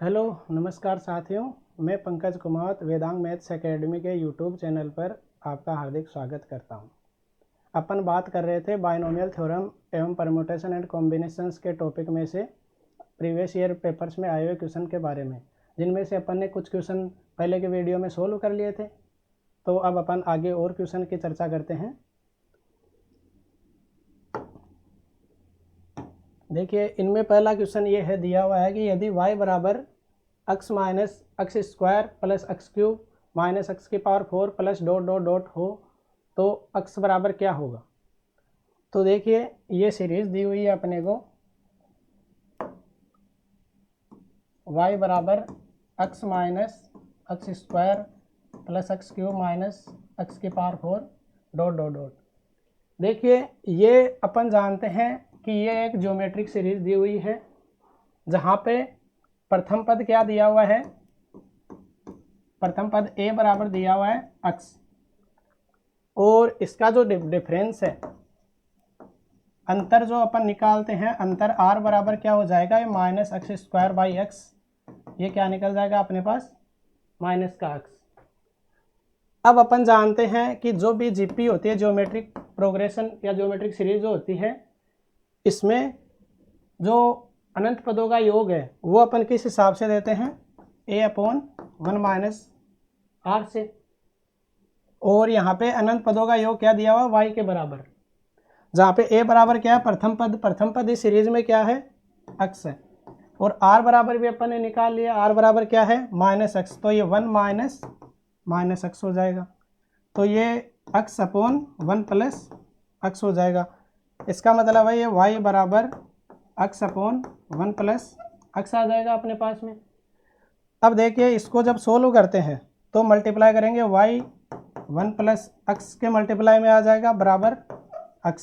Hello नमस्कार साथियों, मैं पंकज कुमार वेदांग मैथ्स एकेडमी के यूट्यूब चैनल पर आपका हार्दिक स्वागत करता हूं। अपन बात कर रहे थे बाइनोमियल थ्योरम एवं परम्यूटेशन एंड कॉम्बिनेशंस के टॉपिक में से प्रीवियस ईयर पेपर्स में आए हुए क्वेश्चन के बारे में, जिनमें से अपन ने कुछ क्वेश्चन पहले के वीडियो में सोल्व कर लिए थे। तो अब अपन आगे और क्वेश्चन की चर्चा करते हैं। देखिए, इनमें पहला क्वेश्चन ये है, दिया हुआ है कि यदि y बराबर x minus x square plus x cube minus x की power 4 plus dot dot dot हो तो x बराबर क्या होगा। तो देखिए, ये सीरीज दी हुई है अपने को, y बराबर x minus x square plus x cube minus x की पावर 4 डॉट डॉट डॉट। देखिए, ये अपन जानते हैं कि ये एक ज्योमेट्रिक सीरीज दी हुई है, जहाँ पे प्रथम पद क्या दिया हुआ है, प्रथम पद a बराबर दिया हुआ है x, और इसका जो डिफरेंस है, अंतर जो अपन निकालते हैं, अंतर r बराबर क्या हो जाएगा, ये minus x square by x, ये क्या निकल जाएगा अपने पास, माइनस का x। अब अपन जानते हैं कि जो भी जीपी होती है, ज्योमेट्रिक प्रोग्रेशन या ज्योमेट्रिक सीरीज जो होती है, इसमें जो अनंत पदों का योग है वो अपन किस हिसाब से देते हैं, a/1 माइनस r से। और यहाँ पे अनंत पदों का योग क्या दिया हुआ, y के बराबर, जहाँ पे a बराबर क्या है, प्रथम पद इस सीरीज में क्या है, x है, और r बराबर भी अपन ने निकाल लिया, r बराबर क्या है, माइनस एक्स, तो ये 1 माइनस एक्स हो जाएगा, तो ये x/1 प्लस एक्स हो जाएगा। इसका मतलब है ये y बराबर x/1 प्लस एक्स आ जाएगा अपने पास में। अब देखिए, इसको जब सोल्व करते हैं तो मल्टीप्लाई करेंगे, y 1 प्लस एक्स के मल्टीप्लाई में आ जाएगा बराबर x,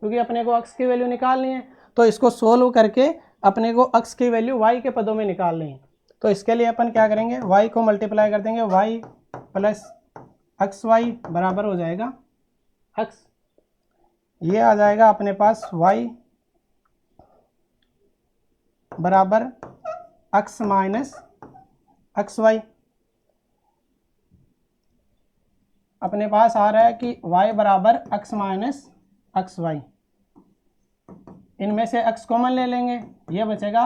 क्योंकि अपने को x की वैल्यू निकालनी है, तो इसको सोल्व करके अपने को x की वैल्यू y के पदों में निकालनी है। तो इसके लिए अपन क्या करेंगे, y को मल्टीप्लाई कर देंगे, y प्लस एक्स वाई बराबर हो जाएगा x। ये आ जाएगा अपने पास y बराबर x माइनस एक्स वाई। अपने पास आ रहा है कि y बराबर x माइनस एक्स वाई, इनमें से x कॉमन ले लेंगे, ये बचेगा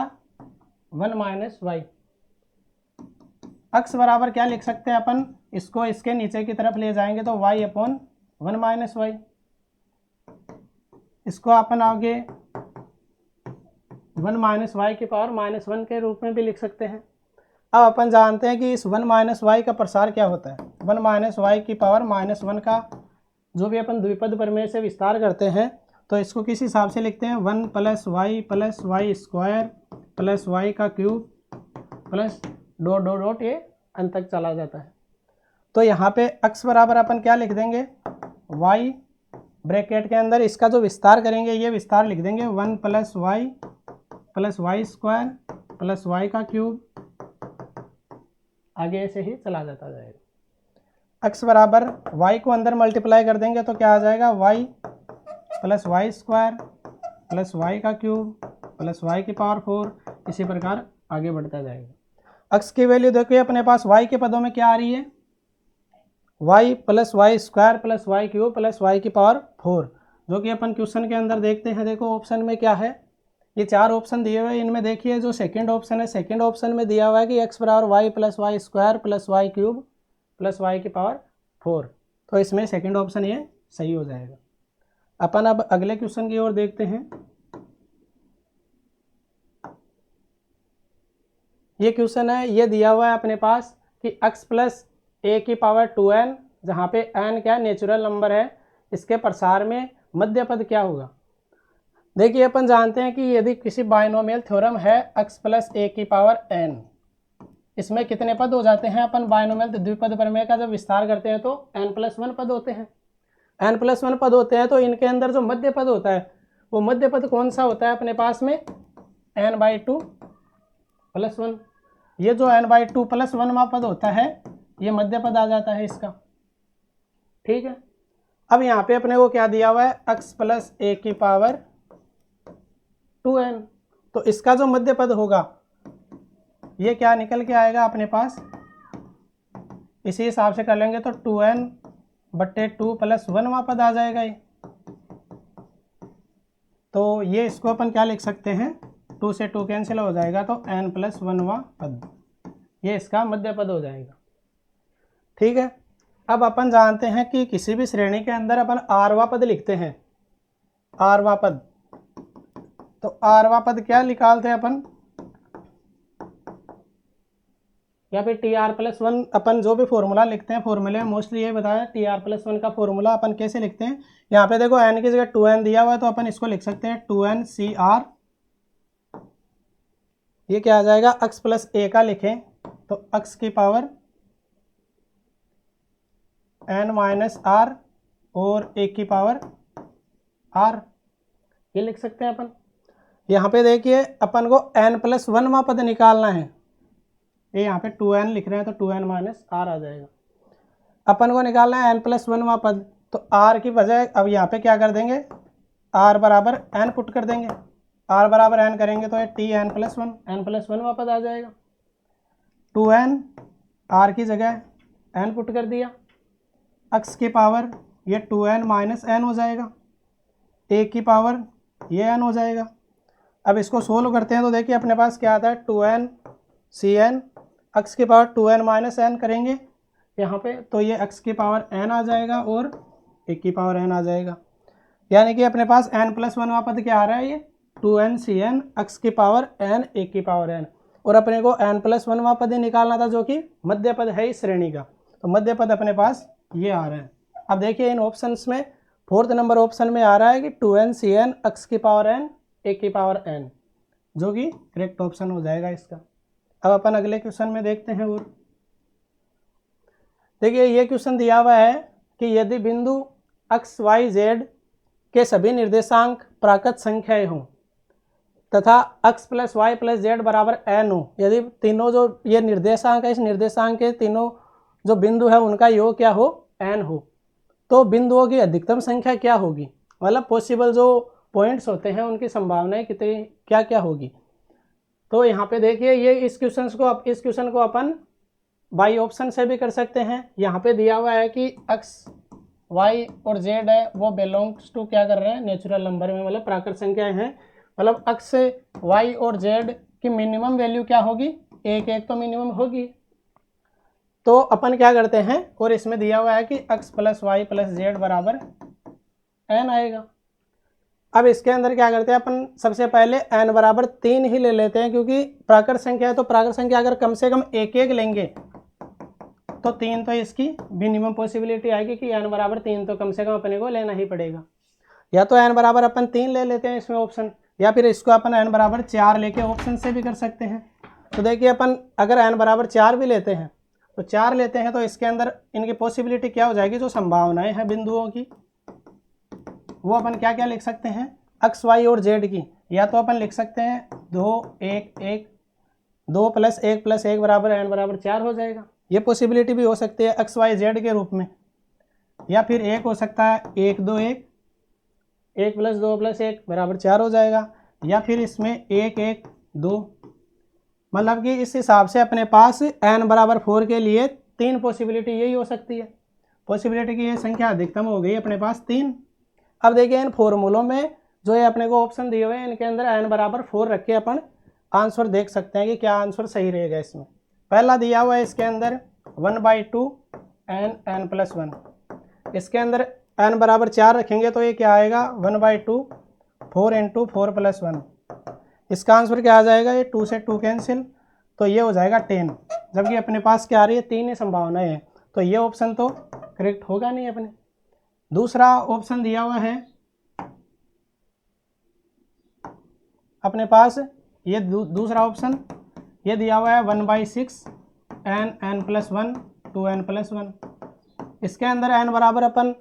1 माइनस वाई। x बराबर क्या लिख सकते हैं अपन, इसको इसके नीचे की तरफ ले जाएंगे तो y/1 माइनस वाई, इसको अपन आगे 1 माइनस वाई की पावर -1 के रूप में भी लिख सकते हैं। अब अपन जानते हैं कि इस 1 माइनस वाई का प्रसार क्या होता है, 1 माइनस वाई की पावर -1 का जो भी अपन द्विपद प्रमेय से विस्तार करते हैं, तो इसको किस हिसाब से लिखते हैं, 1 plus y square plus y का cube plus dot dot dot, ये अंत तक चला जाता है। तो यहाँ पे x बराबर अपन क्या लिख देंगे, y ब्रैकेट के अंदर इसका जो विस्तार करेंगे, ये विस्तार लिख देंगे 1 plus y square plus y का क्यूब, आगे ऐसे ही चला जाता जाएगा। x बराबर y को अंदर मल्टीप्लाई कर देंगे तो क्या आ जाएगा, y plus y square plus y का क्यूब प्लस वाई की पावर 4, इसी प्रकार आगे बढ़ता जाएगा। x की वैल्यू देखिए, अपने पास y के पदों में क्या आ रही है, y plus y square plus y cube plus y की पावर 4, जो कि अपन क्वेश्चन के अंदर देखते हैं। देखो ऑप्शन में क्या है, ये 4 ऑप्शन दिए हुए हैं, इनमें देखिए जो सेकंड ऑप्शन है, सेकंड ऑप्शन में दिया हुआ है कि x बराबर y plus y square plus y cube plus y की पावर 4, तो इसमें सेकंड ऑप्शन ये सही हो जाएगा। अपन अब अगले क्वेश्चन की ओर देखते हैं। ये क्वेश्चन है, ये दिया हुआ है अपने पास कि x प्लस a की पावर 2n, जहाँ पे n क्या नेचुरल नंबर है, इसके प्रसार में मध्य पद क्या होगा। देखिए, अपन जानते हैं कि यदि किसी बाइनोमियल थ्योरम है x प्लस a की पावर n, इसमें कितने पद हो जाते हैं, अपन बाइनोमियल द्विपद प्रमेय का जब विस्तार करते हैं तो n+1 पद होते हैं, n+1 पद होते हैं। तो इनके अंदर जो मध्य पद होता है, वो मध्य पद कौन सा होता है अपने पास में, n/2 + 1। ये जो n/2 + 1 पद होता है, ये मध्य पद आ जाता है इसका, ठीक है। अब यहाँ पे अपने को क्या दिया हुआ है, x प्लस a की पावर 2n, तो इसका जो मध्य पद होगा ये क्या निकल के आएगा अपने पास, इसी हिसाब से कर लेंगे तो 2n/2 + 1वां पद आ जाएगा ये। तो ये इसको अपन क्या लिख सकते हैं, 2 से 2 कैंसिल हो जाएगा तो n+1वां पद, ये इसका मध्य पद हो जाएगा। ठीक है, अब अपन जानते हैं कि किसी भी श्रेणी के अंदर अपन rवां पद लिखते हैं, rवां पद। तो rवां पद क्या निकालते हैं अपन, या फिर TR+1 अपन जो भी फॉर्मूला लिखते हैं, फॉर्मूले में मोस्टली ये बताया TR+1 का फॉर्मूला अपन कैसे लिखते हैं। यहाँ पे देखो n की जगह 2n दिया हुआ है तो अपन इसको लिख सकते हैं 2nCr, ये क्या आ जाएगा, x + a का लिखें तो x की पावर n-r और a की पावर r, ये लिख सकते हैं अपन। यहाँ पे देखिए अपन को n+1वां पद निकालना है, ये यहाँ पे 2n लिख रहे हैं तो 2n - r आ जाएगा। अपन को निकालना है n+1वां पद, तो r की बजाय अब यहाँ पे क्या कर देंगे, r बराबर n पुट कर देंगे, r बराबर n करेंगे तो ये Tn+1, n+1वां पद आ जाएगा। 2n r की जगह n पुट कर दिया, x की पावर ये 2n - n हो जाएगा, a की पावर ये n हो जाएगा। अब इसको सोल्व करते हैं तो देखिए अपने पास क्या आता है, 2nCn, x की पावर 2n - n करेंगे यहाँ पे तो ये x की पावर n आ जाएगा और a की पावर n आ जाएगा। यानी कि अपने पास n+1वां पद क्या आ रहा है, ये 2nCn, x की पावर n, a की पावर n, और अपने को n+1वां पद ही निकालना था जो कि मध्य पद है इस श्रेणी का, तो मध्य पद अपने पास ये आ रहा है। अब देखिए इन ऑप्शंस में 4th नंबर ऑप्शन में आ रहा है कि 2nCn, x की पावर n, a की पावर n, जो कि करेक्ट ऑप्शन हो जाएगा इसका। अब अपन अगले क्वेश्चन में देखते हैं। और देखिए ये क्वेश्चन दिया हुआ है कि यदि बिंदु x, y, z के सभी निर्देशांक प्राकृत संख्याएं हों तथा x + y + z बराबर n हो, यदि तीनों जो ये निर्देशांक है, इस निर्देशांक के तीनों जो बिंदु है उनका योग क्या हो, n हो, तो बिंदुओं की अधिकतम संख्या क्या होगी, मतलब पॉसिबल जो पॉइंट्स होते हैं उनकी संभावनाएं कितनी क्या क्या होगी। तो यहाँ पे देखिए ये इस क्वेश्चन को अपन बाई ऑप्शन से भी कर सकते हैं। यहाँ पे दिया हुआ है कि x, y और z है वो बिलोंग्स टू क्या कर रहे हैं, नेचुरल नंबर में, मतलब प्राकृत संख्याएं हैं, मतलब x, y और z की मिनिमम वैल्यू क्या होगी, 1 तो मिनिमम होगी। तो अपन क्या करते हैं, और इसमें दिया हुआ है कि x + y + z बराबर n आएगा। अब इसके अंदर क्या करते हैं अपन, सबसे पहले n बराबर 3 ही ले लेते हैं, क्योंकि प्राकृत संख्या है तो प्राकृत संख्या अगर कम से कम 1 लेंगे तो 3 तो इसकी मिनिमम पॉसिबिलिटी आएगी कि n बराबर 3 तो कम से कम अपने को लेना ही पड़ेगा। या तो n बराबर अपन 3 ले लेते हैं इसमें ऑप्शन, या फिर इसको अपन n बराबर 4 लेके ऑप्शन से भी कर सकते हैं। तो देखिए अपन अगर n बराबर 4 भी लेते हैं तो 4 लेते हैं तो इसके अंदर इनकी पॉसिबिलिटी क्या हो जाएगी, जो संभावनाएं हैं बिंदुओं की वो अपन क्या क्या लिख सकते हैं, x, y और z की, या तो अपन लिख सकते हैं 2 1 1, 2 + 1 + 1 बराबर n बराबर 4 हो जाएगा, ये पॉसिबिलिटी भी हो सकती है x, y, z के रूप में। या फिर एक हो सकता है 1 2 1, 1 + 2 + 1 बराबर 4 हो जाएगा, या फिर इसमें 1 1 2, मतलब कि इस हिसाब से अपने पास n बराबर 4 के लिए 3 पॉसिबिलिटी यही हो सकती है। पॉसिबिलिटी की ये संख्या अधिकतम हो गई अपने पास 3। अब देखिए इन फॉर्मूलों में जो है अपने को ऑप्शन दिए हुए हैं इनके अंदर n बराबर 4 रख के अपन आंसर देख सकते हैं कि क्या आंसर सही रहेगा। इसमें पहला दिया हुआ है इसके अंदर 1/2 n+1, इसके अंदर n बराबर 4 रखेंगे तो ये क्या आएगा 1/2 4 × 4 + 1, इसका आंसर क्या आ जाएगा, ये 2 से 2 कैंसिल तो ये हो जाएगा 10, जबकि अपने पास क्या आ रही है 3 ही संभावनाएं हैं, तो ये ऑप्शन तो करेक्ट होगा नहीं अपने। दूसरा ऑप्शन दिया हुआ है अपने पास, ये दूसरा ऑप्शन ये दिया हुआ है 1/6 n+1 2n+1, इसके अंदर n बराबर अपन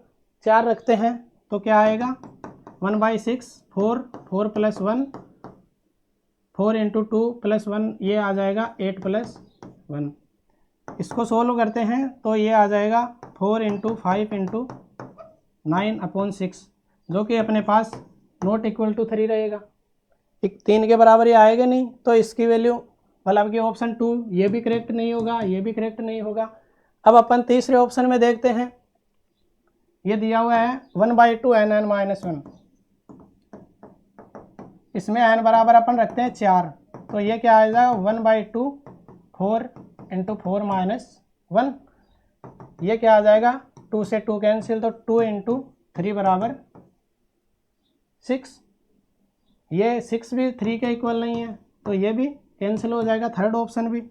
4 रखते हैं तो क्या आएगा 1/6 4 4 + 1 4 × 2 + 1, ये आ जाएगा 8 + 1। इसको सोल्व करते हैं तो ये आ जाएगा 4 × 5 × 9/6, जो कि अपने पास ≠ 3 रहेगा, 3 के बराबर ये आएगा नहीं, तो इसकी वैल्यू मतलब कि ऑप्शन 2 ये भी करेक्ट नहीं होगा, ये भी करेक्ट नहीं होगा। अब अपन तीसरे ऑप्शन में देखते हैं। ये दिया हुआ है 1/2 nn - 1। इसमें n बराबर अपन रखते हैं 4, तो ये क्या आ जाएगा 1/2 4 × 4 - 1। ये क्या आ जाएगा 2 से 2 कैंसिल, तो 2 × 3 बराबर 6। ये 6 भी 3 के इक्वल नहीं है, तो ये भी कैंसिल हो जाएगा, थर्ड ऑप्शन भी।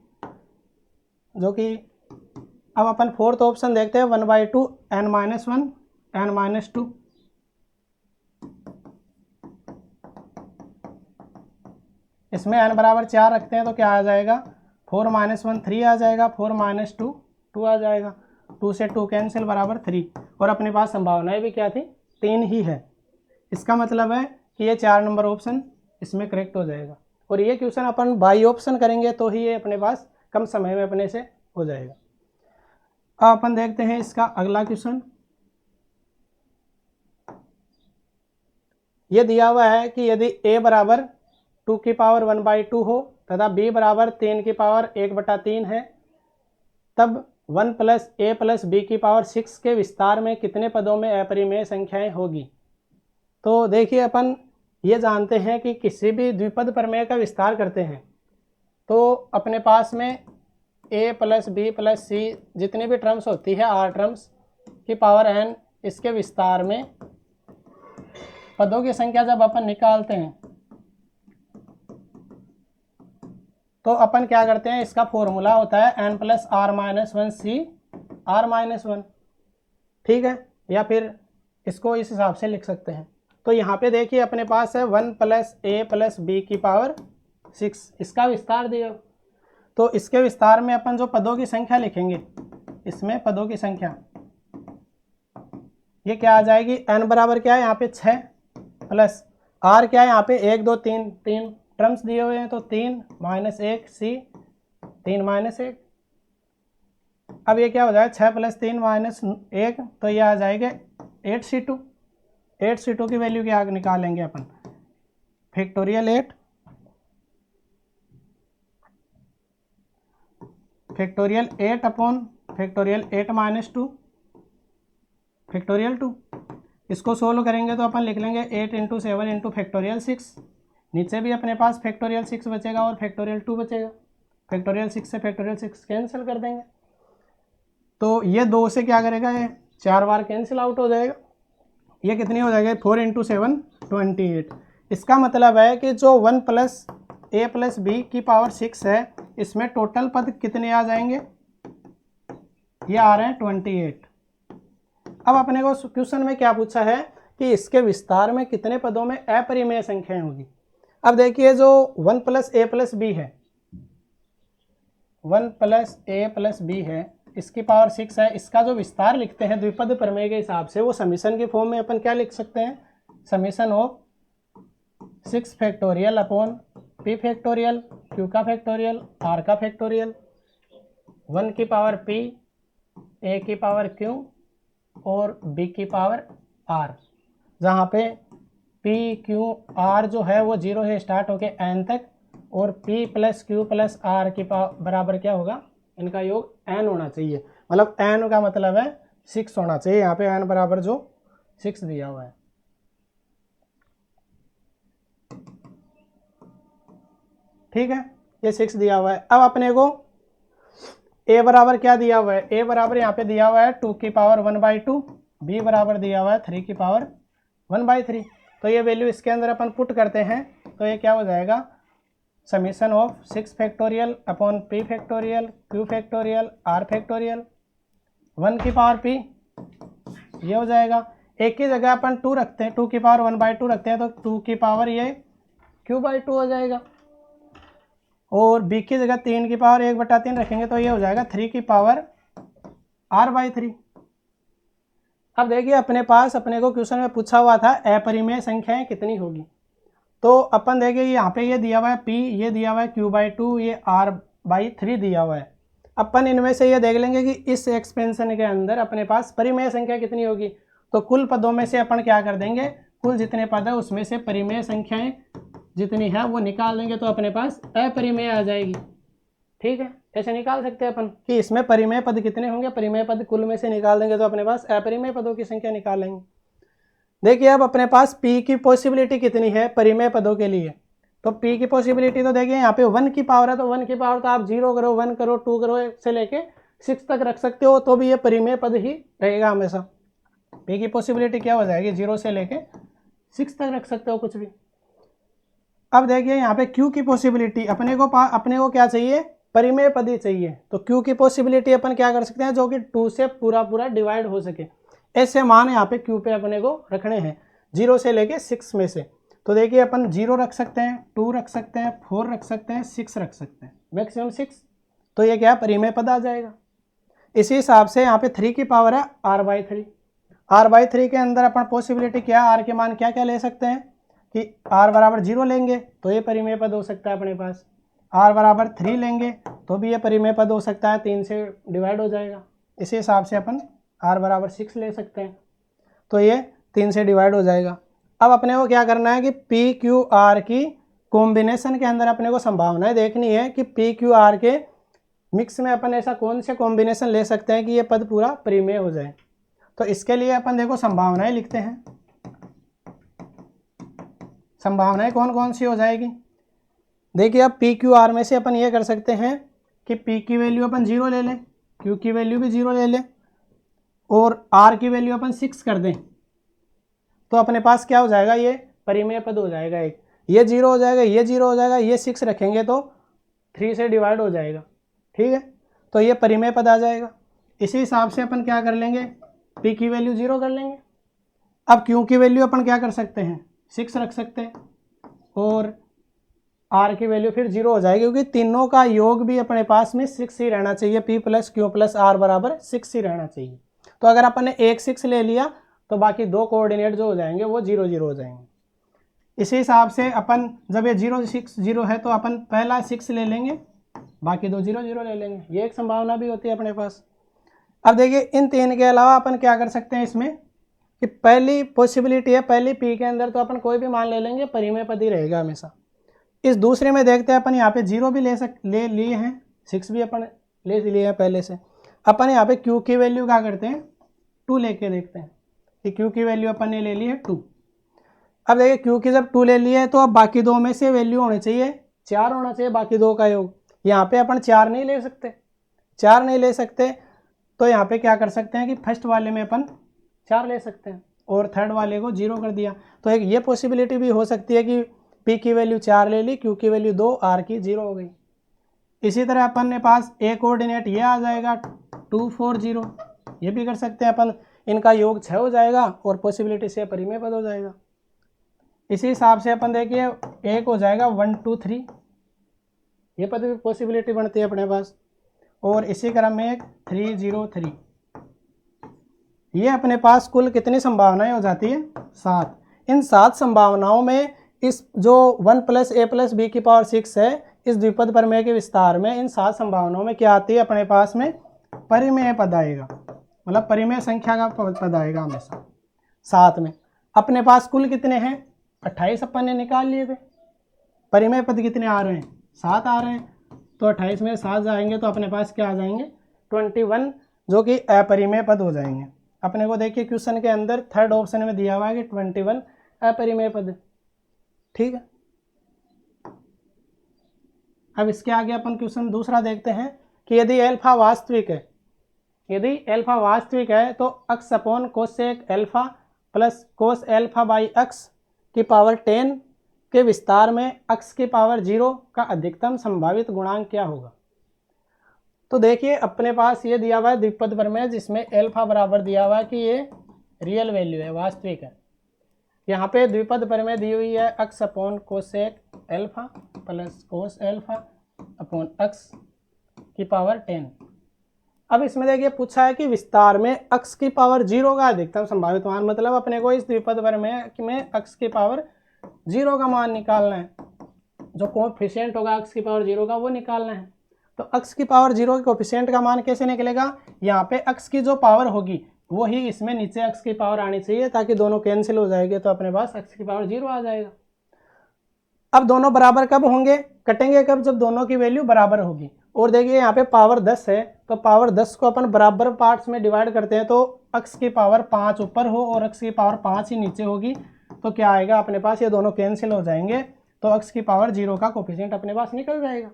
जो कि अब अपन फोर्थ ऑप्शन देखते हैं 1/2 n - 1 n - 2। इसमें n बराबर 4 रखते हैं, तो क्या आ जाएगा 4 - 1 3 आ जाएगा, 4 - 2 2 आ जाएगा, 2 से 2 कैंसिल बराबर 3। और अपने पास संभावनाएं भी क्या थी 3 ही है। इसका मतलब है कि ये 4 नंबर ऑप्शन इसमें करेक्ट हो जाएगा। और ये क्वेश्चन अपन बाई ऑप्शन करेंगे तो ही ये अपने पास कम समय में अपने से हो जाएगा। अब अपन देखते हैं इसका अगला क्वेश्चन। ये दिया हुआ है कि यदि a बराबर 2 की पावर 1/2 हो तथा b बराबर 3 की पावर 1/3 है, तब 1 + a + b की पावर 6 के विस्तार में कितने पदों में अपरिमेय संख्याएं होगी। तो देखिए अपन ये जानते हैं कि किसी भी द्विपद प्रमेय का विस्तार करते हैं तो अपने पास में a + b + c जितनी भी टर्म्स होती है r टर्म्स की पावर n, इसके विस्तार में पदों की संख्या जब अपन निकालते हैं तो अपन क्या करते हैं, इसका फॉर्मूला होता है n + r - 1 c r - 1। ठीक है, या फिर इसको इस हिसाब से लिख सकते हैं। तो यहाँ पे देखिए अपने पास है 1 + a + b की पावर 6, इसका विस्तार दिया। तो इसके विस्तार में अपन जो पदों की संख्या लिखेंगे, इसमें पदों की संख्या ये क्या आ जाएगी, n बराबर क्या है यहाँ पे 6 प्लस r क्या है यहाँ पे 1 2 3 3 टर्म्स दिए हुए हैं, तो 3 - 1 c 3 - 1। अब ये क्या हो जाएगा 6 + 3 - 1, तो ये आ जाएगा 8c2। 8c2 की वैल्यू क्या निकालेंगे अपन, factorial 8 factorial 8 upon factorial 8 - 2 factorial 2। इसको सोल्व करेंगे तो अपन लिख लेंगे 8 × 7 × फैक्टोरियल 6। नीचे भी अपने पास फैक्टोरियल 6 बचेगा और फैक्टोरियल 2 बचेगा। फैक्टोरियल 6 से फैक्टोरियल 6 कैंसिल कर देंगे, तो ये 2 से क्या करेगा, ये 4 बार कैंसिल आउट हो जाएगा। ये कितनी हो जाएगी 4 × 7 28। इसका मतलब है कि जो 1 + a + b की पावर 6 है, इसमें टोटल पद कितने आ जाएंगे, ये आ रहे हैं 28। अब अपने को क्वेश्चन में क्या पूछा है कि इसके विस्तार में कितने पदों में अपरिमेय संख्याएं होगी। अब देखिए जो 1 + a + b है, 1 + a + b है, इसकी पावर 6 है, इसका जो विस्तार लिखते हैं द्विपद प्रमेय के हिसाब से वो समीशन के फॉर्म में अपन क्या लिख सकते हैं, summation of 6 factorial upon p factorial, q का फैक्टोरियल, r का फैक्टोरियल, 1 की पावर p, a की पावर q और b की पावर r, जहाँ पे p q r जो है वो 0 से स्टार्ट होके n तक, और p + q + r की बराबर क्या होगा, इनका योग n होना चाहिए। मतलब n का मतलब है 6 होना चाहिए। यहाँ पे n बराबर जो 6 दिया हुआ है। ठीक है, ये 6 दिया हुआ है। अब अपने को a बराबर क्या दिया हुआ है, a बराबर यहाँ पे दिया हुआ है 2 की पावर 1/2, b बराबर दिया हुआ है 3 की पावर 1/3। तो ये वैल्यू इसके अंदर अपन पुट करते हैं, तो ये क्या हो जाएगा, summation of 6 factorial upon p factorial, q factorial, r factorial, 1 की पावर p, ये हो जाएगा। एक की जगह अपन 2 रखते हैं, 2 की पावर 1/2 रखते हैं, तो 2 की पावर ये q/2 हो जाएगा। और b की जगह 3 की पावर 1/3 रखेंगे, तो ये हो जाएगा 3 की पावर r/3। अब देखिए अपने पास अपने को क्वेश्चन में पूछा हुआ था अपरिमेय संख्याएं कितनी होगी। तो अपन देखिए यहाँ पे ये दिया हुआ है p, ये दिया हुआ है q/2, ये r/3 दिया हुआ है। अपन इनमें से ये देख लेंगे कि इस एक्सपेंशन के अंदर अपने पास परिमेय संख्या कितनी होगी। तो कुल पदों में से अपन क्या कर देंगे, कुल जितने पद है उसमें से परिमेय संख्याएं जितनी है वो निकाल देंगे, तो अपने पास अपरिमेय आ जाएगी। ठीक है, ऐसे निकाल सकते हैं अपन कि इसमें परिमेय पद कितने होंगे, परिमेय पद कुल में से निकाल देंगे तो अपने पास अपरिमेय पदों की संख्या निकाल लेंगे। देखिए अब अपने पास p की पॉसिबिलिटी कितनी है परिमेय पदों के लिए, तो p की पॉसिबिलिटी तो देखिए यहाँ पे 1 की पावर है, तो 1 की पावर तो आप 0 करो, 1 करो, 2 करो से लेके 6 तक रख सकते हो, तो भी ये परिमेय पद ही रहेगा हमेशा। p की पॉसिबिलिटी क्या हो जाएगी, 0 से लेके 6 तक रख सकते हो कुछ भी। अब देखिए यहाँ पे q की पॉसिबिलिटी अपने को क्या चाहिए, परिमेय पद ही चाहिए, तो q की पॉसिबिलिटी अपन क्या कर सकते हैं, जो कि 2 से पूरा डिवाइड हो सके, ऐसे मान यहाँ पे q पे अपने को रखने हैं 0 से लेके 6 में से। तो देखिए अपन 0 रख सकते हैं, 2 रख सकते हैं, 4 रख सकते हैं, 6 रख सकते हैं, मैक्सिमम 6, तो ये क्या परिमेय पद आ जाएगा। इसी हिसाब से यहाँ पे 3 की पावर है r/3, r/3 के अंदर अपन पॉसिबिलिटी क्या, r के मान क्या क्या ले सकते हैं कि r बराबर 0 लेंगे तो ये परिमेय पद हो सकता है अपने पास, r बराबर 3 लेंगे तो भी ये परिमेय पद हो सकता है, 3 से डिवाइड हो जाएगा। इसी हिसाब से अपन r बराबर 6 ले सकते हैं तो ये 3 से डिवाइड हो जाएगा। अब अपने को क्या करना है कि पी क्यू आर की कॉम्बिनेशन के अंदर अपने को संभावनाएं देखनी है कि पी क्यू आर के मिक्स में अपन ऐसा कौन से कॉम्बिनेशन ले सकते हैं कि ये पद पूरा परिमेय हो जाए। तो इसके लिए अपन देखो संभावनाएं लिखते हैं, संभावनाएं कौन कौन सी हो जाएगी। देखिए अब पी क्यू आर में से अपन ये कर सकते हैं कि पी की वैल्यू अपन 0 ले लें, क्यू की वैल्यू भी 0 ले लें और आर की वैल्यू अपन 6 कर दें, तो अपने पास क्या हो जाएगा, ये परिमेय पद हो जाएगा। एक ये 0 हो जाएगा, ये 0 हो जाएगा, ये 6 रखेंगे तो 3 से डिवाइड हो जाएगा, ठीक है, तो ये परिमेय पद आ जाएगा। इसी हिसाब से अपन क्या कर लेंगे, p की वैल्यू 0 कर लेंगे। अब q की वैल्यू अपन क्या कर सकते हैं, 6 रख सकते हैं और r की वैल्यू फिर 0 हो जाएगी, क्योंकि तीनों का योग भी अपने पास में 6 ही रहना चाहिए, p plus q plus r बराबर 6 ही रहना चाहिए। तो अगर अपन ने एक 6 ले लिया तो बाकी दो कोऑर्डिनेट जो हो जाएंगे वो 0 0 हो जाएंगे। इसी हिसाब से अपन जब ये 0 6 0 है तो अपन पहला 6 ले लेंगे, बाकी दो 0 0 ले लेंगे, ये एक संभावना भी होती है अपने पास। अब देखिए इन तीन के अलावा अपन क्या कर सकते हैं इसमें कि पहली पॉसिबिलिटी है, पहली पी के अंदर तो अपन कोई भी मान ले लेंगे, परिमेय पद ही रहेगा हमेशा। इस दूसरे में देखते हैं अपन यहाँ पे 0 भी ले लिए हैं, 6 भी अपन ले लिए हैं पहले से। अपन यहाँ पे q की वैल्यू क्या करते हैं, 2 लेके देखते हैं कि q की वैल्यू अपन ने ले ली है 2। अब देखिए q की जब 2 ले ली है तो अब बाकी दो में से वैल्यू होनी चाहिए 4 होना चाहिए, बाकी दो का योग। यहाँ पे अपन 4 नहीं ले सकते, 4 नहीं ले सकते, तो यहाँ पे क्या कर सकते हैं कि फर्स्ट वाले में अपन 4 ले सकते हैं और थर्ड वाले को 0 कर दिया। तो एक ये पॉसिबिलिटी भी हो सकती है कि p की वैल्यू 4 ले ली, q की वैल्यू 2, r की 0 हो गई। इसी तरह अपन ने पास एक कोऑर्डिनेट ये आ जाएगा 2 4 0, ये भी कर सकते हैं अपन, इनका योग 6 हो जाएगा और पॉसिबिलिटी से परिमेय पद हो जाएगा। इसी हिसाब से अपन देखिए एक हो जाएगा 1 2 3, ये पद भी पॉसिबिलिटी बनती है अपने पास, और इसी क्रम में एक 3 0 3, ये अपने पास कुल कितनी संभावनाएं हो जाती है, 7। इन 7 संभावनाओं में इस जो 1 प्लस a प्लस b की पावर 6 है, इस द्विपद प्रमेय के विस्तार में इन 7 संभावनाओं में क्या आती है अपने पास में, परिमेय पद आएगा, मतलब परिमेय संख्या का पद आएगा हमेशा 7 में। अपने पास कुल कितने हैं, 28 अपन ने निकाल लिए थे, परिमेय पद कितने आ रहे हैं, 7 आ रहे हैं, तो 28 में 7 जाएंगे तो अपने पास क्या आ जाएंगे 21, जो कि अपरिमेय पद हो जाएंगे। अपने को देखिए क्वेश्चन के अंदर थर्ड ऑप्शन में दिया हुआ है कि 21 अपरिमेय पद, ठीक है। अब इसके आगे अपन क्वेश्चन दूसरा देखते हैं कि यदि एल्फा वास्तविक है, यदि एल्फा वास्तविक है तो x upon cosec alpha plus cos alpha by x की पावर 10 के विस्तार में अक्स की पावर 0 का अधिकतम संभावित गुणांक क्या होगा। तो देखिए अपने पास ये दिया हुआ है द्विपद प्रमेय, जिसमें एल्फा बराबर दिया हुआ है कि ये रियल वैल्यू है, वास्तविक है। यहाँ पे द्विपद प्रमेय दी हुई है x upon cosec alpha plus cos alpha upon x की पावर 10। अब इसमें देखिए पूछा है कि विस्तार में अक्स की पावर 0 का अधिकतम संभावित मान, मतलब अपने को इस द्विपद प्रमेय में अक्स की पावर 0 का मान निकालना है, जो कोएफिशिएंट होगा अक्स की पावर 0 का वो निकालना है। तो अक्स की पावर 0 के कोएफिशिएंट का मान कैसे निकलेगा, यहाँ पे अक्स की जो पावर होगी वो ही इसमें नीचे अक्स की पावर आनी चाहिए, ताकि दोनों कैंसिल हो जाएंगे तो अपने पास अक्स की पावर 0 आ जाएगा। अब दोनों बराबर कब होंगे, कटेंगे कब, जब दोनों की वैल्यू बराबर होगी। और देखिए यहाँ पे पावर 10 है, तो पावर 10 को अपन बराबर पार्ट्स में डिवाइड करते हैं, तो अक्स की पावर 5 ऊपर हो और अक्स की पावर 5 ही नीचे होगी, तो क्या आएगा अपने पास, ये दोनों कैंसिल हो जाएंगे, तो अक्स की पावर 0 का कोफिशिएंट अपने पास निकल जाएगा।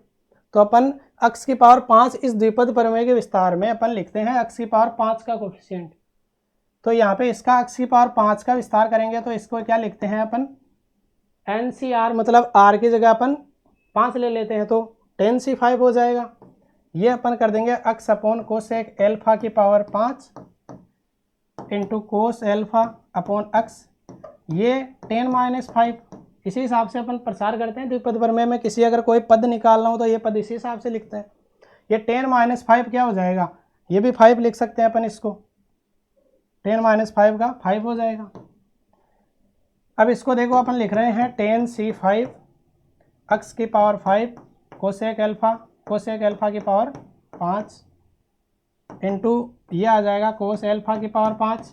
तो अपन अक्स की पावर 5 इस द्विपद प्रमेय के विस्तार में अपन लिखते हैं अक्स की पावर 5 का कोफिशिएंट। तो यहाँ पे इसका अक्स की पावर 5 का विस्तार करेंगे तो इसको क्या लिखते हैं अपन, NCR, मतलब R की जगह अपन 5 ले लेते हैं तो 10C5 हो जाएगा। ये अपन कर देंगे अक्स अपॉन कोसेक एल्फा की power 5 into cos alpha upon x, ये 10-5। इसी हिसाब से अपन प्रसार करते हैं द्विपद प्रमेय में, किसी अगर कोई पद निकालना हो तो ये पद इसी हिसाब से लिखते हैं। ये 10-5 क्या हो जाएगा, ये भी 5 लिख सकते हैं अपन इसको, 10-5 का 5 हो जाएगा। अब इसको देखो अपन लिख रहे हैं 10C5 अक्स की पावर 5 कोसेक एल्फा की पावर 5 इंटू ये आ जाएगा कोस एल्फा की पावर 5,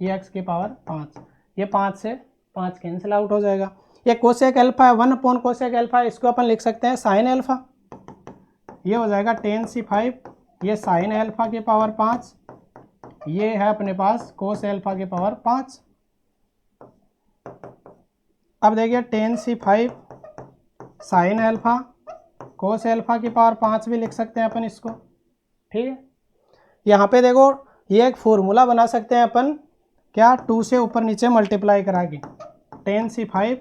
ये अक्स की पावर 5, ये 5 से 5 कैंसिल आउट हो जाएगा। ये कोसेक एल्फा है, 1 अपॉन कोसेक एल्फा, इसको अपन लिख सकते हैं साइन एल्फा, ये हो जाएगा 10C5, ये साइन एल्फा की पावर 5, ये है अपने पास कोस एल्फा की पावर 5। अब देखिए 10C5 साइन एल्फा कोस एल्फा की पावर 5 भी लिख सकते हैं अपन इसको, ठीक है। यहाँ पे देखो ये एक फॉर्मूला बना सकते हैं अपन, क्या, 2 से ऊपर नीचे मल्टीप्लाई करा के, 10C5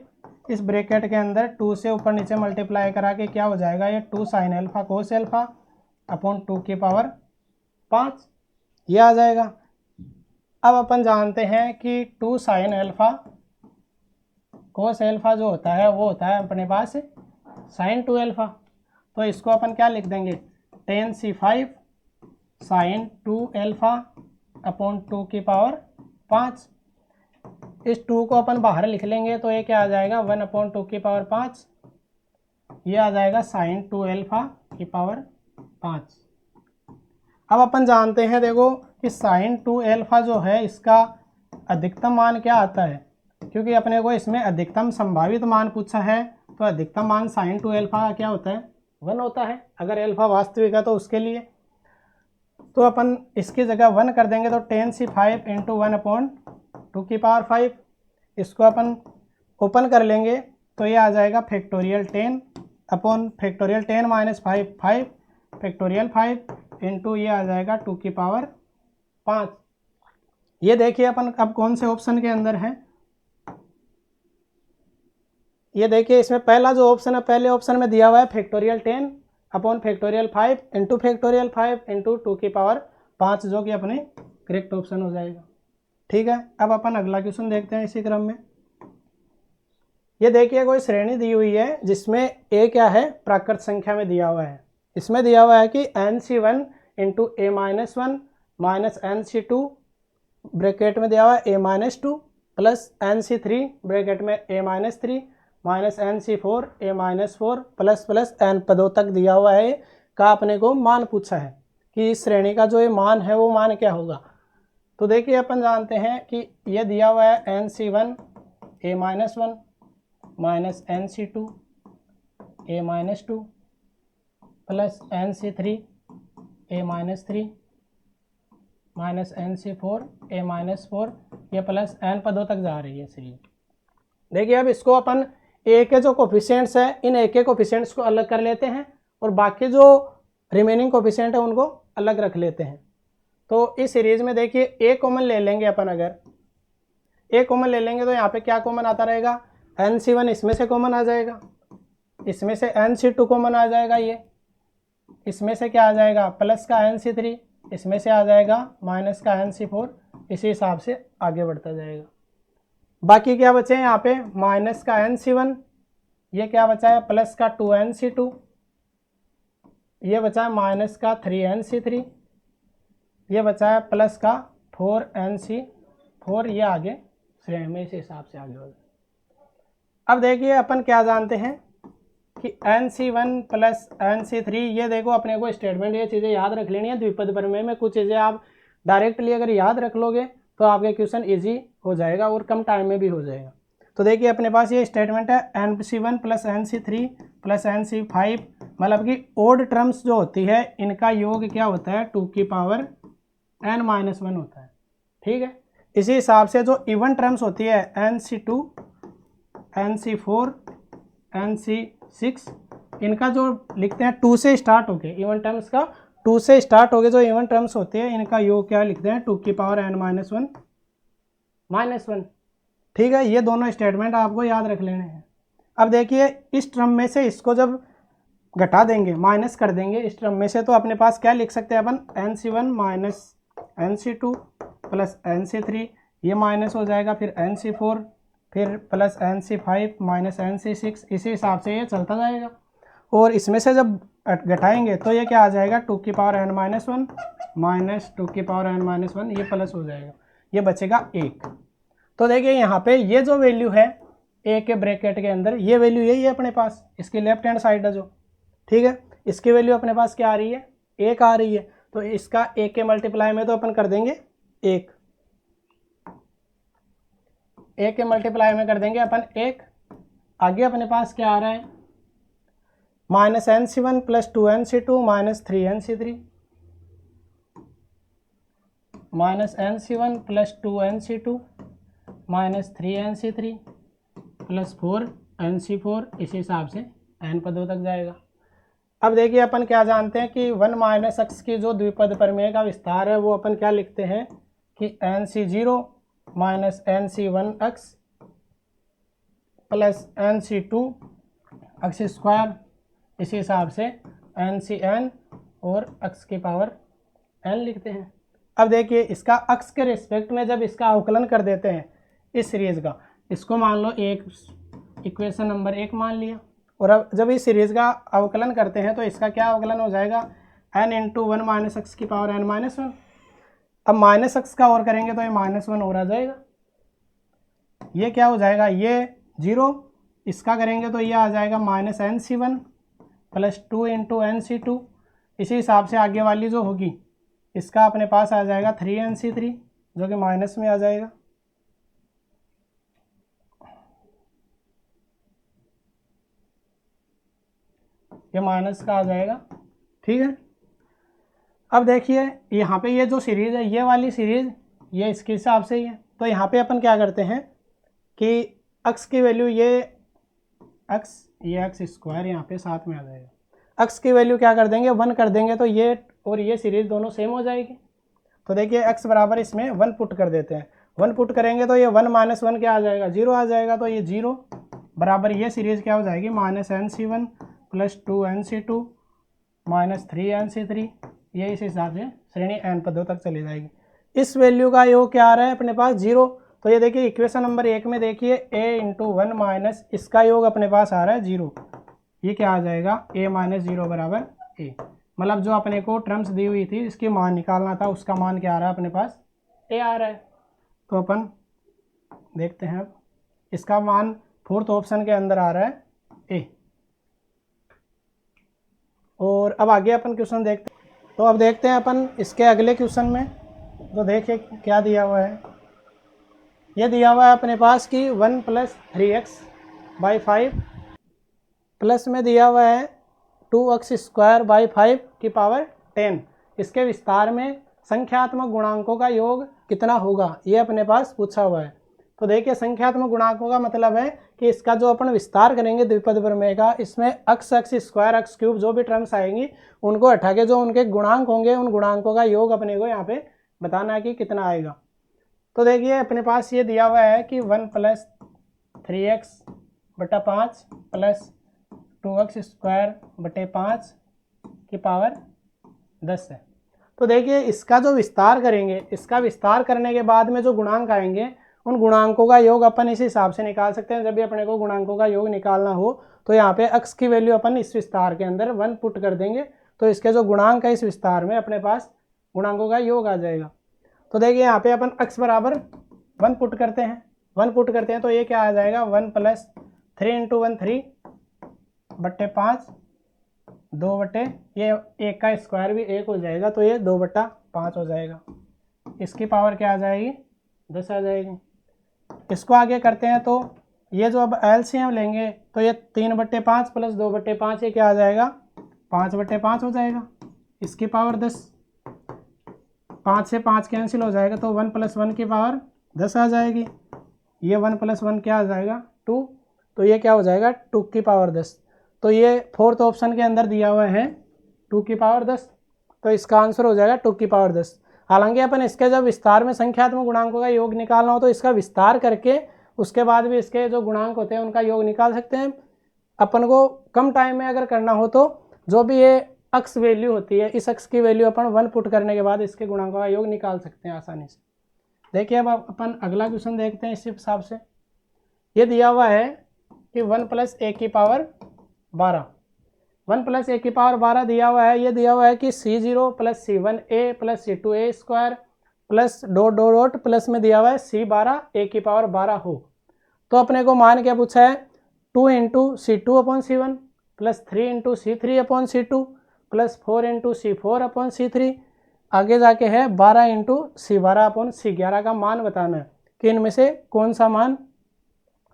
इस ब्रैकेट के अंदर 2 से ऊपर नीचे मल्टीप्लाई करा के क्या हो जाएगा, ये 2 साइन एल्फा कोस एल्फा अपॉन 2 की पावर 5, ये आ जाएगा। अब अपन जानते हैं कि 2 साइन एल्फा कोस एल्फा जो होता है वो होता है अपने पास साइन 2 एल्फा, तो इसको अपन क्या लिख देंगे, 10C5 साइन 2 एल्फा अपॉन 2 की पावर 5। इस 2 को अपन बाहर लिख लेंगे तो ये क्या आ जाएगा, 1 अपॉन 2 की पावर 5, ये आ जाएगा साइन 2 एल्फा की पावर 5। अब अपन जानते हैं देखो कि साइन 2 एल्फा जो है इसका अधिकतम मान क्या आता है, क्योंकि अपने को इसमें अधिकतम संभावित मान पूछा है, तो अधिकतम मान साइन 2 एल्फा का क्या होता है, 1 होता है, अगर एल्फा वास्तविक है तो उसके लिए। तो अपन इसकी जगह 1 कर देंगे तो 10C5 इंटू 1 अपॉन 2 की पावर 5, इसको अपन ओपन कर लेंगे तो ये आ जाएगा factorial 10 upon factorial 10-5 5 factorial 5 into ये आ जाएगा 2 की पावर 5। ये देखिए अपन अब कौन से ऑप्शन के अंदर है, ये देखिए इसमें पहला जो ऑप्शन है, पहले ऑप्शन में दिया हुआ है factorial 10 upon factorial 5 into factorial 5 into 2 की पावर 5, जो कि अपने करेक्ट ऑप्शन हो जाएगा, ठीक है। अब अपन अगला क्वेश्चन देखते हैं इसी क्रम में। ये देखिए कोई श्रेणी दी हुई है जिसमें ए क्या है, प्राकृत संख्या में दिया हुआ है, इसमें दिया हुआ है कि NC1 into A-1 minus NC2 bracket में दिया हुआ है A-2 प्लस NC3 ब्रैकेट में A-3 minus NC4 A-4 plus n पदों तक दिया हुआ है का अपने को मान पूछा है कि इस श्रेणी का जो ये मान है वो मान क्या होगा। तो देखिए अपन जानते हैं कि ये दिया हुआ है NC1 A-1 minus NC2 A-2 plus NC3 A-3 minus NC4 A-4, ये प्लस n पदों तक जा रही है सीरीज। देखिए अब इसको अपन ए के जो कोफिशिएंट्स है, इन ए के कोफिशिएंट्स को अलग कर लेते हैं और बाकी जो रिमेनिंग कोफिशिएंट है उनको अलग रख लेते हैं। तो इस सीरीज में देखिए ए कॉमन ले लेंगे अपन, अगर ए कॉमन ले लेंगे तो यहाँ पे क्या कॉमन आता रहेगा, NC1 इसमें से कॉमन आ जाएगा, इसमें से NC2 कॉमन आ जाएगा, ये इसमें से क्या आ जाएगा प्लस का NC3, इसमें से आ जाएगा माइनस का NC4, इसी हिसाब से आगे बढ़ता जाएगा। बाकी क्या बचे हैं यहाँ पे, माइनस का NC1, ये क्या बचा है प्लस का 2NC2, ये बचा है माइनस का 3NC3, ये बचा है प्लस का 4NC4, ये आगे श्रेणी में इस हिसाब से आगे होगा। अब देखिए अपन क्या जानते हैं कि NC1 प्लस NC3, ये देखो अपने को स्टेटमेंट, ये चीज़ें याद रख लेनी है द्विपद प्रमेय में। कुछ चीज़ें आप डायरेक्टली अगर याद रख लोगे तो आपके क्वेश्चन इजी हो जाएगा और कम टाइम में भी हो जाएगा। तो देखिए अपने पास ये स्टेटमेंट है NC1 plus NC3 plus NC5, मतलब कि ओड टर्म्स जो होती है इनका योग क्या होता है 2 की पावर n-1 होता है। ठीक है, इसी हिसाब से जो इवन टर्म्स होती है NC2 NC4 NC6, इनका जो लिखते हैं 2 से स्टार्ट होके, इवन टर्म्स का 2 से स्टार्ट होके जो इवन टर्म्स होते हैं इनका योग क्या लिखते हैं 2 की पावर n-1 -1। ठीक है, ये दोनों स्टेटमेंट आपको याद रख लेने हैं। अब देखिए इस टर्म में से इसको जब घटा देंगे, माइनस कर देंगे इस टर्म में से, तो अपने पास क्या लिख सकते हैं अपन NC1 minus NC2 plus NC3, ये माइनस हो जाएगा, फिर NC4 फिर प्लस NC5 माइनस NC6, इसी हिसाब से ये चलता जाएगा। और इसमें से जब घटाएंगे तो ये क्या आ जाएगा 2 की पावर n-1 माइनस 2 की पावर n-1, ये प्लस हो जाएगा, ये बचेगा 1। तो देखिए यहाँ पे ये जो वैल्यू है ए के ब्रैकेट के अंदर, ये वैल्यू यही है अपने पास, इसकी लेफ्ट हैंड साइड है जो, ठीक है, इसकी वैल्यू अपने पास क्या आ रही है 1 आ रही है। तो इसका ए के मल्टीप्लाई में तो अपन कर देंगे 1, ए के मल्टीप्लाई में कर देंगे अपन 1। आगे अपने पास क्या आ रहा है minus NC1 plus 2NC2 minus 3NC3, minus NC1 plus 2NC2 minus 3NC3 plus 4NC4, इसी हिसाब से n पदों तक जाएगा। अब देखिए अपन क्या जानते हैं कि 1 माइनस x की जो द्विपद प्रमेय का विस्तार है वो अपन क्या लिखते हैं कि NC0 minus NC1x plus NC2 x square, इसी हिसाब से NCn और x की पावर n लिखते हैं। अब देखिए इसका x के रिस्पेक्ट में जब इसका अवकलन कर देते हैं इस सीरीज का, इसको मान लो एक इक्वेशन नंबर 1 मान लिया, और अब जब इस सीरीज का अवकलन करते हैं तो इसका क्या अवकलन हो जाएगा n इंटू 1 माइनस एक्स की पावर n-1। अब माइनस एक्स का और करेंगे तो ये -1 और आ जाएगा, ये क्या हो जाएगा ये 0, इसका करेंगे तो ये आ जाएगा minus NC1 plus 2 into NC2, इसी हिसाब से आगे वाली जो होगी इसका अपने पास आ जाएगा 3NC3 जो कि माइनस में आ जाएगा। ये माइनस का आ जाएगा, ठीक है। अब देखिए यहाँ पे ये जो सीरीज़ है, ये वाली सीरीज़ ये इसके हिसाब से ही है, तो यहाँ पे अपन क्या करते हैं कि x की वैल्यू ये x स्क्वायर यहाँ पे साथ में आ जाएगा, x की वैल्यू क्या कर देंगे 1 कर देंगे, तो ये और ये सीरीज़ दोनों सेम हो जाएगी। तो देखिए x बराबर इसमें 1 पुट कर देते हैं, 1 पुट करेंगे तो ये 1 माइनस 1 क्या आ जाएगा 0 आ जाएगा, तो ये 0 बराबर ये सीरीज़ क्या हो जाएगी minus NC1 plus 2NC2 minus 3NC3, ये इस हिसाब से श्रेणी n पदों तक चली जाएगी। इस वैल्यू का योग क्या आ रहा है अपने पास 0, तो ये देखिए इक्वेशन नंबर 1 में देखिए a इंटू 1 माइनस इसका योग अपने पास आ रहा है 0, ये क्या आ जाएगा a माइनस 0 बराबर a, मतलब जो अपने को टर्म्स दी हुई थी इसकी मान निकालना था, उसका मान क्या आ रहा है अपने पास a आ रहा है। तो अपन देखते हैं अब इसका मान 4th ऑप्शन के अंदर आ रहा है a। और अब आगे अपन क्वेश्चन देखते हैं, तो अब देखते हैं अपन इसके अगले क्वेश्चन में, तो देखिए क्या दिया हुआ है। ये दिया हुआ है अपने पास कि 1 प्लस 3x/5 प्लस में दिया हुआ है 2x स्क्वायर बाई 5 की पावर 10, इसके विस्तार में संख्यात्मक गुणांकों का योग कितना होगा, ये अपने पास पूछा हुआ है। तो देखिए संख्यात्मक गुणांकों का मतलब है कि इसका जो अपन विस्तार करेंगे द्विपद प्रमेय का, इसमें x स्क्वायर x क्यूब जो भी टर्म्स आएंगी उनको हटा के जो उनके गुणांक होंगे उन गुणांकों का योग अपने को यहाँ पे बताना है कि कितना आएगा। तो देखिए अपने पास ये दिया हुआ है कि 1 plus 3x/5 plus 2x square बटे 5 की पावर 10 है। तो देखिए इसका जो विस्तार करेंगे, इसका विस्तार करने के बाद में जो गुणांक आएंगे उन गुणांकों का योग अपन इस हिसाब से निकाल सकते हैं। जब भी अपने को गुणांकों का योग निकालना हो तो यहाँ पे x की वैल्यू अपन इस विस्तार के अंदर 1 पुट कर देंगे, तो इसके जो गुणांक है इस विस्तार में अपने पास गुणांकों का योग आ जाएगा। तो देखिए यहाँ पे अपन x बराबर 1 पुट करते हैं, 1 पुट करते हैं तो ये क्या आ जाएगा 1 प्लस 3 इंटू 1 3 बट्टे 5 2 बटे ये 1 का स्क्वायर भी 1 हो जाएगा, तो ये 2/5 हो जाएगा, इसकी पावर क्या आ जाएगी 10 आ जाएगी। इसको आगे करते हैं तो ये जो अब एलसीएम लेंगे तो ये 3/5 प्लस 2/5 ये क्या आ जाएगा 5/5 हो जाएगा। इसकी पावर 10, 5 से 5 कैंसिल हो जाएगा तो 1 + 1 की पावर 10 आ जाएगी। ये 1 + 1 क्या आ जाएगा 2, तो ये क्या हो जाएगा 2 की पावर 10। तो ये फोर्थ ऑप्शन के अंदर दिया हुआ है 2 की पावर 10, तो इसका आंसर हो जाएगा 2 की पावर 10। हालांकि अपन इसके जब विस्तार में संख्यात्मक गुणांकों का योग निकालना हो तो इसका विस्तार करके उसके बाद भी इसके जो गुणांक होते हैं उनका योग निकाल सकते हैं। अपन को कम टाइम में अगर करना हो तो जो भी ये अक्स वैल्यू होती है इस अक्स की वैल्यू अपन 1 पुट करने के बाद इसके गुणांकों का योग निकाल सकते हैं आसानी से। देखिए अब अपन अगला क्वेश्चन देखते हैं। इसी हिसाब से ये दिया हुआ है कि 1 + a की पावर 12, 1 + a की पावर 12 दिया हुआ है। ये दिया हुआ है कि C0 + C1a + C2a² plus dot dot dot plus में दिया हुआ है C12 a की पावर 12 हो। तो अपने को मान क्या पूछा है 2 × C2/C1 + 3 × C3/C2 + 4 × C4/C3 आगे जाके है 12 × C12/C11 का मान बताना है कि इनमें से कौन सा मान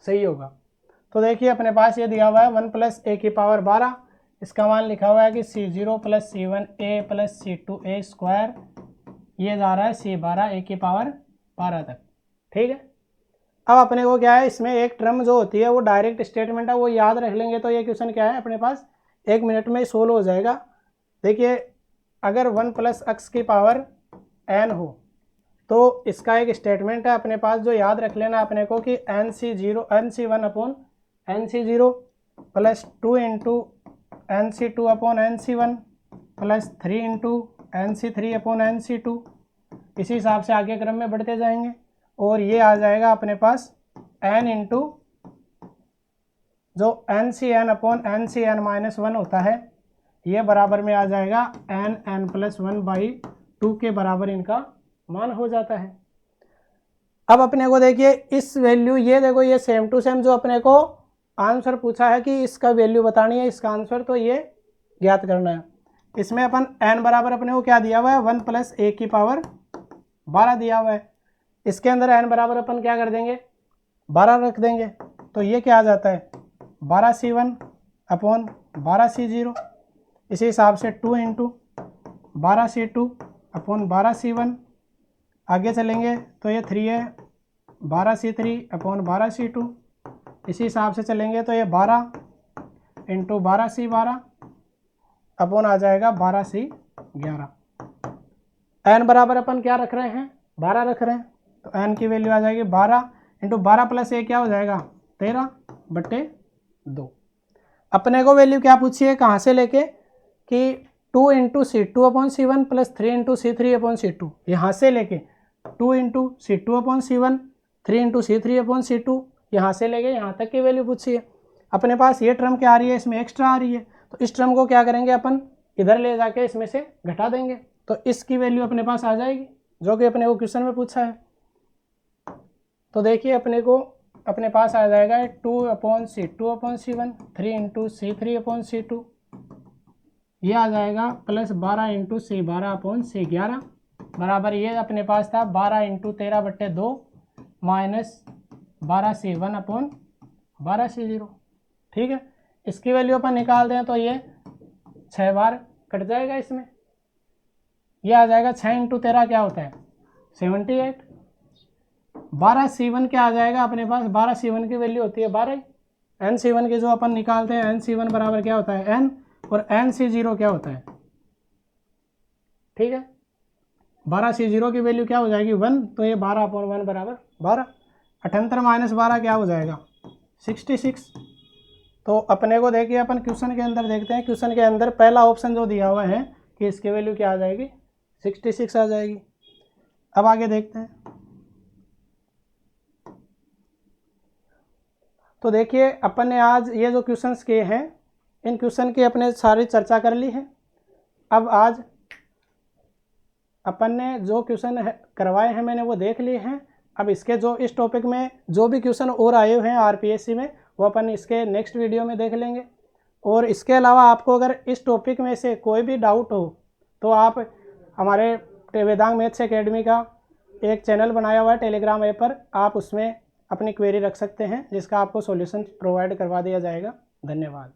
सही होगा। तो देखिए अपने पास ये दिया हुआ है 1 + a की पावर 12, इसका मान लिखा हुआ है कि C0 + C1a + C2a² ये जा रहा है C12 a की पावर 12 तक। ठीक है, अब अपने को क्या है इसमें एक टर्म जो होती है वो डायरेक्ट स्टेटमेंट है वो याद रख लेंगे तो ये क्वेश्चन क्या है अपने पास 1 मिनट में सोल्व हो जाएगा। देखिए अगर 1 + x की पावर n हो तो इसका एक स्टेटमेंट है अपने पास जो याद रख लेना अपने को कि NC1/NC0 + 2 × NC2/NC1 + 3 × NC3/NC2। इसी हिसाब से आगे क्रम में बढ़ते जाएंगे और ये आ जाएगा अपने पास n इंटू जो NCn/NCn-1 होता है ये बराबर में आ जाएगा nn+1/2 के बराबर इनका मान हो जाता है। अब अपने को देखिए इस वैल्यू ये देखो ये सेम टू सेम जो अपने को आंसर पूछा है कि इसका वैल्यू बतानी है इसका आंसर तो ये ज्ञात करना है। इसमें अपन n बराबर अपने को क्या दिया हुआ है 1 + a की पावर 12 दिया हुआ है। इसके अंदर n बराबर अपन क्या कर देंगे 12 रख देंगे तो ये क्या आ जाता है 12C1/12C0। इसी हिसाब से 2 × 12C2/12C1 आगे चलेंगे तो ये 3 है 12C3/12C2। इसी हिसाब से चलेंगे तो ये 12 × 12C12 आ जाएगा 12C11। n बराबर अपन क्या रख रहे हैं 12 रख रहे हैं तो n की वैल्यू आ जाएगी 12 × 12 + a क्या हो जाएगा 13/2। अपने को वैल्यू क्या पूछी है कहाँ से लेके कि 2 × C2/C1 + 3 × C3/C2 यहाँ से लेके 2 × C2/C1 3 × C3/C2 यहाँ से लेके यहाँ तक की वैल्यू पूछी है। अपने पास ये टर्म क्या आ रही है इसमें एक्स्ट्रा आ रही है तो इस टर्म को क्या करेंगे अपन इधर ले जाके इसमें से घटा देंगे तो इसकी वैल्यू अपने पास आ जाएगी जो कि अपने को क्वेश्चन में पूछा है। तो देखिए अपने को अपने पास आ जाएगा 2/C2/C1 3 × C3/C2 ये आ जाएगा प्लस 12 × C12/C11 बराबर ये अपने पास था 12 × 13/2 माइनस 12C1/12C0। ठीक है, इसकी वैल्यू अपन निकाल दें तो ये 6 बार कट जाएगा इसमें। ये आ जाएगा 6 × 13 क्या होता है 78। 12C1 क्या आ जाएगा अपने पास 12C1 की वैल्यू होती है 12। NC1 की जो अपन निकालते हैं NC1 बराबर क्या होता है n और NC0 क्या होता है। ठीक है, 12C0 की वैल्यू क्या हो जाएगी 1 तो ये 12/1 बराबर 12। 78 - 12 क्या हो जाएगा 66। तो अपने को देखिए अपन क्वेश्चन के अंदर देखते हैं। क्वेश्चन के अंदर पहला ऑप्शन जो दिया हुआ है कि इसकी वैल्यू क्या आ जाएगी 66 आ जाएगी। अब आगे देखते हैं। तो देखिए अपन ने आज ये जो क्वेश्चंस किए हैं इन क्वेश्चन की अपने सारी चर्चा कर ली है। अब आज अपन ने जो क्वेश्चन करवाए हैं मैंने वो देख लिए हैं। अब इसके जो इस टॉपिक में जो भी क्वेश्चन और आए हुए हैं आरपीएससी में वो अपन इसके नेक्स्ट वीडियो में देख लेंगे। और इसके अलावा आपको अगर इस टॉपिक में से कोई भी डाउट हो तो आप हमारे वेदांग मैथ्स एकेडमी का एक चैनल बनाया हुआ है टेलीग्राम ऐप पर, आप उसमें अपनी क्वेरी रख सकते हैं, जिसका आपको सॉल्यूशन प्रोवाइड करवा दिया जाएगा। धन्यवाद।